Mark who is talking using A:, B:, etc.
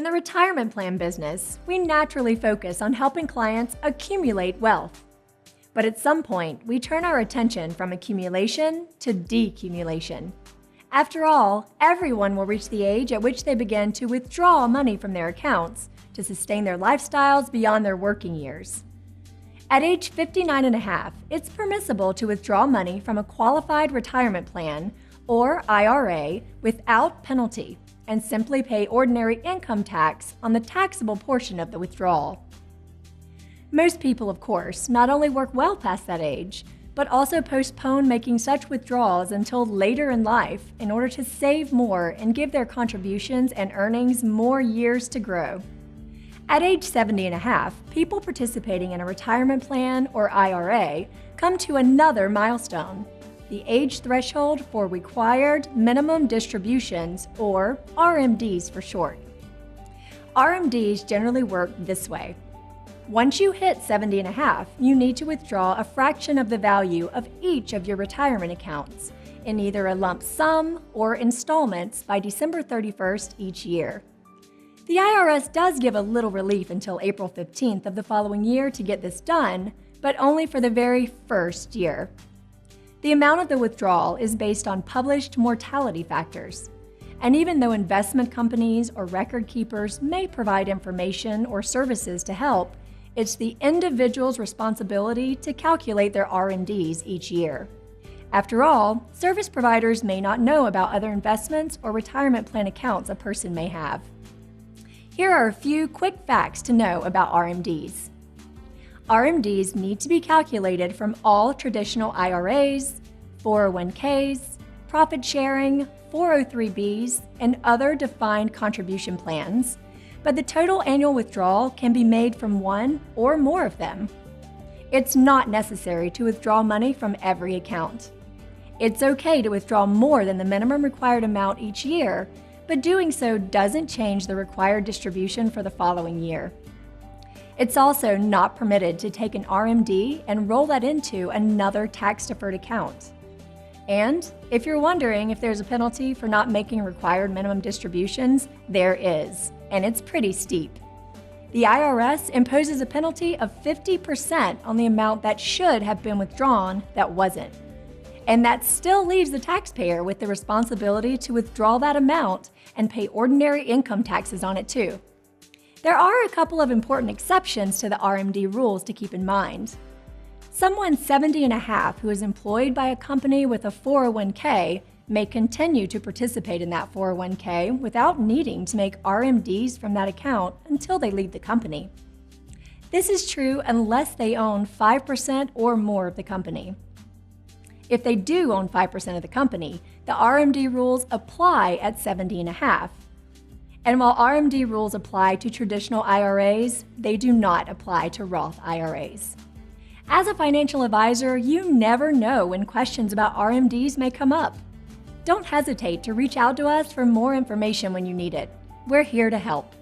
A: In the retirement plan business, we naturally focus on helping clients accumulate wealth. But at some point, we turn our attention from accumulation to decumulation. After all, everyone will reach the age at which they begin to withdraw money from their accounts to sustain their lifestyles beyond their working years. At age 59 and a half, it's permissible to withdraw money from a qualified retirement plan or IRA without penalty and simply pay ordinary income tax on the taxable portion of the withdrawal. Most people, of course, not only work well past that age, but also postpone making such withdrawals until later in life in order to save more and give their contributions and earnings more years to grow. At age 70 and a half, people participating in a retirement plan or IRA come to another milestone, the age threshold for required minimum distributions, or RMDs for short. RMDs generally work this way. Once you hit 70 and a half, you need to withdraw a fraction of the value of each of your retirement accounts in either a lump sum or installments by December 31st each year. The IRS does give a little relief until April 15th of the following year to get this done, but only for the very first year. The amount of the withdrawal is based on published mortality factors. And even though investment companies or record keepers may provide information or services to help, it's the individual's responsibility to calculate their RMDs each year. After all, service providers may not know about other investments or retirement plan accounts a person may have. Here are a few quick facts to know about RMDs. RMDs need to be calculated from all traditional IRAs, 401ks, profit sharing, 403bs, and other defined contribution plans, but the total annual withdrawal can be made from one or more of them. It's not necessary to withdraw money from every account. It's okay to withdraw more than the minimum required amount each year, but doing so doesn't change the required distribution for the following year. It's also not permitted to take an RMD and roll that into another tax-deferred account. And if you're wondering if there's a penalty for not making required minimum distributions, there is, and it's pretty steep. The IRS imposes a penalty of 50% on the amount that should have been withdrawn that wasn't. And that still leaves the taxpayer with the responsibility to withdraw that amount and pay ordinary income taxes on it too. There are a couple of important exceptions to the RMD rules to keep in mind. Someone 70 and a half who is employed by a company with a 401k may continue to participate in that 401k without needing to make RMDs from that account until they leave the company. This is true unless they own 5% or more of the company. If they do own 5% of the company, the RMD rules apply at 70 and a half. And while RMD rules apply to traditional IRAs, they do not apply to Roth IRAs. As a financial advisor, you never know when questions about RMDs may come up. Don't hesitate to reach out to us for more information when you need it. We're here to help.